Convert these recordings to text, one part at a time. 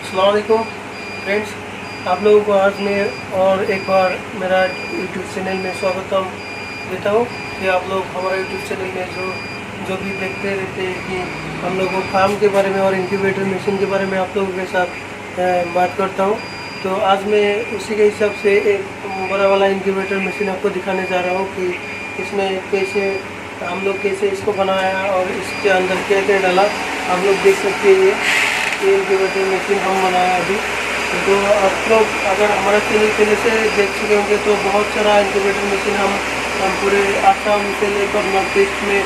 अस्सलाम वालेकुम फ्रेंड्स, आप लोगों को आज मैं और एक बार मेरा यूट्यूब चैनल में स्वागतम देता हूँ कि आप लोग हमारा यूट्यूब चैनल में जो भी देखते रहते हैं कि हम लोगों को फार्म के बारे में और इंक्यूबेटर मशीन के बारे में आप लोगों के साथ बात करता हूँ। तो आज मैं उसी के हिसाब से एक बड़ा वाला इंक्यूबेटर मशीन आपको दिखाने जा रहा हूँ कि इसमें कैसे हम लोग कैसे इसको बनाया और इसके अंदर क्या क्या डाला। आप लोग देख सकते हैं ये इंक्यूबेटर मशीन हम बनाया अभी। तो आप लोग अगर हमारा चैनल पहले से देख चुके होंगे तो बहुत सारा इंक्यूबेटर मशीन हम पूरे आसाम से लेकर नॉर्थ ईस्ट में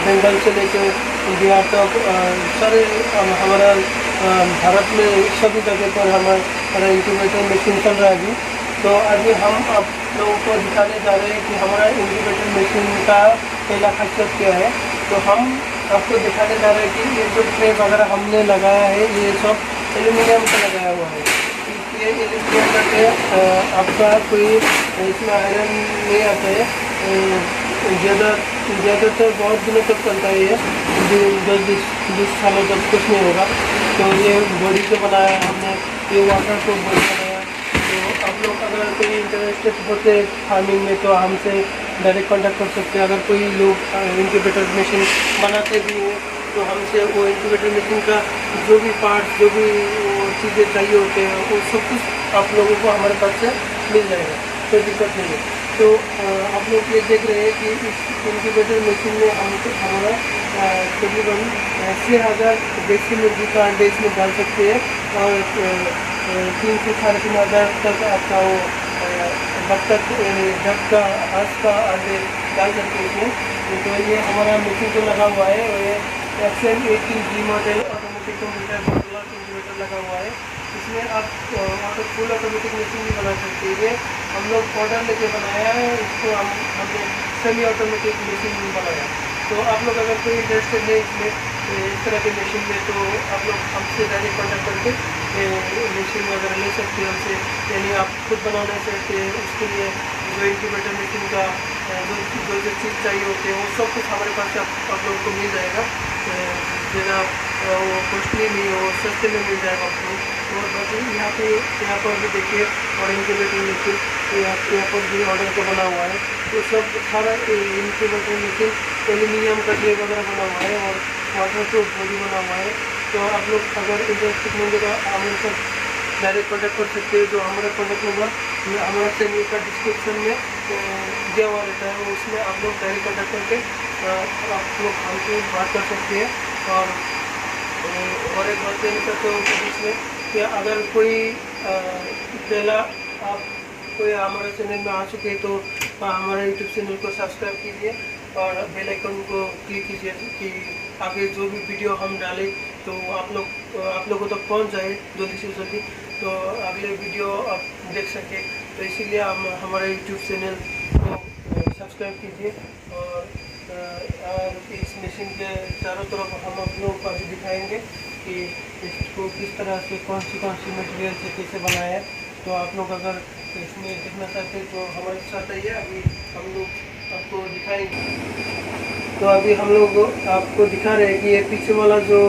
बंगाल से लेकर बिहार तक सारे हमारा भारत में सभी जगह पर हमारा इंक्यूबेटर मशीन चल रहा है अभी। तो अभी हम आप लोगों को दिखाने जा रहे हैं कि हमारा इंक्यूबेटर मशीन का पहला खासियत क्या है। तो हम आपको दिखाने जा रहे हैं कि ये जो ट्रे वगैरह हमने लगाया है ये सब एल्यूमिनियम का लगाया हुआ है। ये एल्यूमिनियम का ट्रे आपका कोई इसमें आयरन नहीं आता है। ज़्यादातर बहुत दिनों तक चलता है ये 10-20 सालों तक कुछ नहीं होगा। तो ये बॉडी से बनाया है हमने, ये वाटर प्रूफ बॉडी बनाया। तो आप लोग अगर कोई इंटरेस्टेड होते फार्मिंग में तो हमसे डायरेक्ट कॉन्टैक्ट कर सकते हैं। अगर कोई लोग इंक्यूबेटर मशीन बनाते भी हैं तो हमसे वो इंक्यूबेटर मशीन का जो भी पार्ट्स जो भी चीज़ें चाहिए होते हैं वो सब कुछ आप लोगों को हमारे पास से मिल जाएगा, कोई दिक्कत नहीं है। तो आप लोग ये देख रहे हैं कि इस इंक्यूबेटर मशीन में हमारा तकरीबन 6,000 देसी मुर्गी का अंडे इसमें डाल सकते हैं और 3 से 3,500 तक आपका वो बत्तख डक का हाथ का अंडे डाल सकते हैं इसमें। तो ये हमारा मशीन को लगा हुआ है और ये XM18G मॉडल ऑटोमेटिक इंक्यूबेटर लगा हुआ है। इसमें आप फुल ऑटोमेटिक मशीन भी बना सकते हैं। ये हम लोग ऑर्डर लेके बनाया है, इसको हमने सेमी ऑटोमेटिक मशीन भी बनाया। तो आप लोग अगर कोई इंटरेस्टेड है इसमें इस तरह के मशीन में तो आप लोग हमसे डायरेक्ट कॉन्टैक्ट करके मशीन वगैरह ले सकते हैं हमसे। यानी आप खुद बनाना चाहते हैं उसके लिए जो इंक्यूबेटर मशीन का जो चीज़ चाहिए होते हैं वो सब कुछ हमारे पास आप लोगों को मिल जाएगा। ज़्यादा वो कॉस्टली नहीं हो, सस्ते में मिल जाएगा आपको। और बाकी यहाँ पर भी देखिए और इंक्यूबेटर मशीन यहाँ पर भी ऑर्डर का बना हुआ है। तो सब सारा इंक्यूबेटर मशीन एल्यूमिनियम का ट्रे वगैरह बना हुआ है और वाटर प्रूफ बॉडी बना हुआ है। तो आप लोग अगर इंटरेस्टेड होंगे तो हमारे साथ डायरेक्ट कॉन्टैक्ट कर सकते हैं। जो हमारा कॉन्टैक्ट नंबर हमारा चैनल का डिस्क्रिप्शन में दिया हुआ रहता है, उसमें आप लोग डायरेक्ट कॉन्टैक्ट करके आप लोग हमसे बात कर सकते हैं। और एक बात कहना चाहते हो कि इसमें कि अगर कोई पहला आप कोई हमारे चैनल में आ चुके तो हमारे यूट्यूब चैनल को सब्सक्राइब कीजिए और बेल आइकन को क्लिक कीजिए कि आगे जो भी वीडियो हम डालें तो आप लोगों तक पहुंच जाए जल्दी से जल्दी, तो अगले वीडियो आप देख सकें। तो इसीलिए हम हमारे यूट्यूब चैनल को सब्सक्राइब कीजिए। और इस मशीन के चारों तरफ हम आप लोगों को अभी दिखाएंगे कि इसको किस तरह से कौन सी मटेरियल से कैसे बनाया है। तो आप लोग अगर इसमें देखना चाहते हैं तो हमारे साथ आइए, अभी हम लोग आपको दिखाएंगे। तो अभी हम लोग आपको दिखा रहे हैं कि ये पीछे वाला जो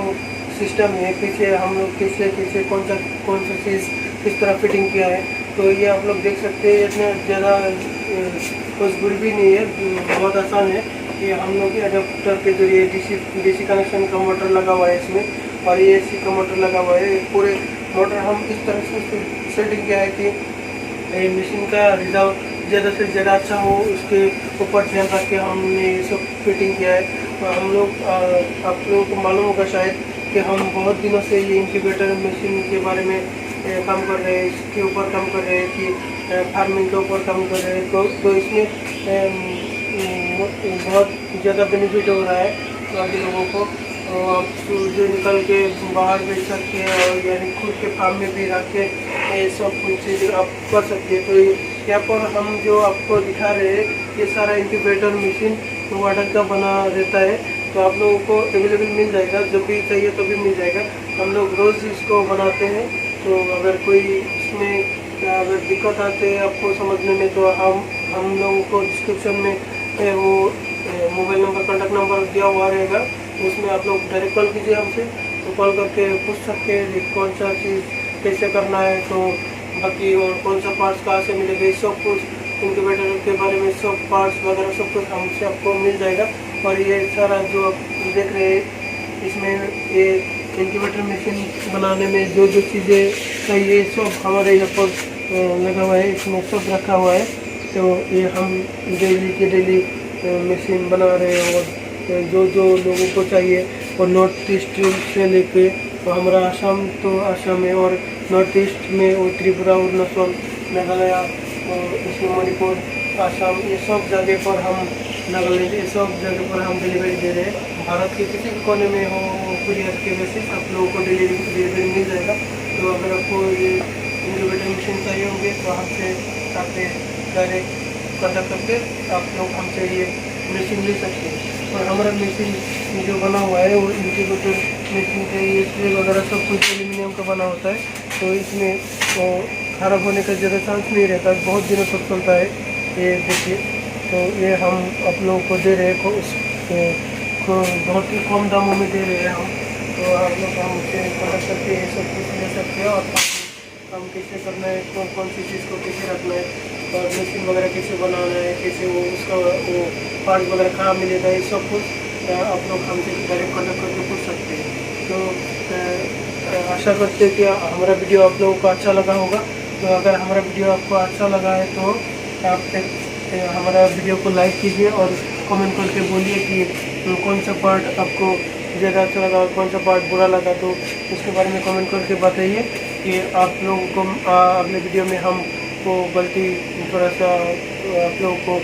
सिस्टम है, पीछे हम लोग कैसे कौन सा चीज़ किस तरह फिटिंग किया है। तो ये आप लोग देख सकते हैं, इतना ज़्यादा मजबूरी भी नहीं है, बहुत आसान है। ये हम लोग एडाप्टर के जरिए डीसी कनेक्शन का मोटर लगा हुआ है इसमें और ये AC का मोटर लगा हुआ है। पूरे मोटर हम इस तरह से सेटिंग किया है कि मशीन का रिजल्ट ज़्यादा से ज़्यादा अच्छा हो, उसके ऊपर ध्यान रख के हमने ये सब फिटिंग किया है। तो हम लोग आप लोगों को मालूम होगा शायद कि हम बहुत दिनों से ये इंक्यूबेटर मशीन के बारे में काम कर रहे हैं, इसके ऊपर काम कर रहे हैं कि फार्मिंग के ऊपर काम कर रहे हैं। तो इसमें बहुत ज़्यादा बेनिफिट हो रहा है सभी लोगों को। आप जो निकल के बाहर बेच सकते हैं और यानी खुद के फार्म में भी रख के ये सब कुछ चीज़ आप कर सकते हैं। तो यहाँ पर हम जो आपको दिखा रहे हैं ये सारा इंक्यूबेटर मशीन वाटर का बना रहता है। तो आप लोगों को अवेलेबल मिल जाएगा, जब भी चाहिए तो भी मिल जाएगा। हम लोग रोज़ इसको बनाते हैं। तो अगर कोई इसमें अगर दिक्कत आते है आपको समझने में तो हम लोगों को डिस्क्रिप्शन में वो मोबाइल नंबर कॉन्टैक्ट नंबर दिया हुआ रहेगा, उसमें आप लोग डायरेक्ट कॉल कीजिए हमसे। कॉल करके पूछ सकते हैं कि कौन सा चीज़ कैसे करना है, तो बाकी और कौन सा पार्ट्स कहाँ से मिलेगा, इस सब कुछ इंक्यूबेटर के बारे में सब पार्ट्स वगैरह सब कुछ हमसे आपको मिल जाएगा। और ये सारा जो आप देख रहे हैं इसमें ये इंक्यूबेटर मशीन बनाने में जो जो चीज़ें चाहिए सब हमारे यहाँ पर लगा हुआ है, इसमें सब रखा हुआ है। तो ये हम डेली के डेली मशीन बना रहे हैं और जो जो लोगों को चाहिए, और नॉर्थ ईस्ट से लेके तो हमारा आसाम तो आसाम है, और नॉर्थ ईस्ट में वो त्रिपुरा, अरुणाचल, मेघालय और इसमें मणिपुर, आसाम, ये सब जगह पर हम, नागालैंड, ये सब जगह पर हम डिलीवरी दे रहे हैं। भारत के किसी भी कोने में हो कुरियर के बेसिस आप लोगों को डिलीवरी मिल जाएगा। तो अगर आपको ये इंक्यूबेटर मशीन चाहिए होंगे तो हमसे आपसे डायरेक्ट कॉन्टैक्ट करके आप लोग हमसे ये मशीन ले सकते हैं। और हमारा मशीन जो बना हुआ है वो इंक्यूबेटर मशीन का ये स्प्रे वगैरह सब कुछ एल्यूमिनियम का बना होता है, तो इसमें वो खराब होने का ज़्यादा चांस नहीं रहता, बहुत दिनों तक चलता है। ये देखिए, तो ये हम आप लोगों को दे रहे हैं बहुत ही कम दामों में दे रहे हैं हम। तो आप लोग हमसे कॉन्टैक्ट करके ये सब कुछ ले सकते हैं, और हम कैसे करना है, कौन सी चीज़ को कैसे रखना है, और मशीन वगैरह कैसे बनाना है, कैसे वो उसका वो पार्ट वगैरह कहाँ मिलेगा, ये सब कुछ आप लोग हमसे डायरेक्ट कॉन्टैक्ट करके पूछ सकते हैं। तो आशा करते हैं कि हमारा वीडियो आप लोगों को अच्छा लगा होगा। तो अगर हमारा वीडियो आपको अच्छा लगा है तो आप हमारा वीडियो को लाइक कीजिए और कमेंट करके बोलिए कि कौन सा पार्ट आपको ज़्यादा अच्छा लगा और कौन सा पार्ट बुरा लगा, तो उसके बारे में कमेंट करके बताइए कि आप लोगों को अगले वीडियो में हम को गलती थोड़ा सा आप लोगों को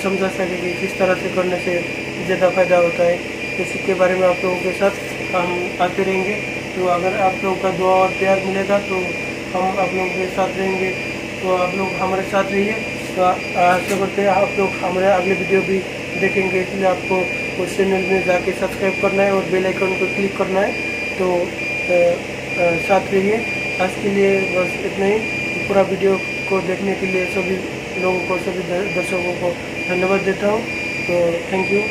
समझा सके कि किस तरह से करने से ज़्यादा फ़ायदा होता है। इसके बारे में आप लोगों के साथ हम आते रहेंगे। तो अगर आप लोगों का दुआ और प्यार मिलेगा तो हम आप लोगों के साथ रहेंगे। तो आप लोग हमारे साथ रहिए। तो आशा करते हैं आप लोग हमारे अगले वीडियो भी देखेंगे, इसलिए आपको उस चैनल में जाके सब्सक्राइब करना है और बेल आइकन को क्लिक करना है। तो साथ रहिए। आज के लिए बस इतना ही। पूरा वीडियो को देखने के लिए सभी लोगों को, सभी दर्शकों को धन्यवाद देता हूँ। तो थैंक यू।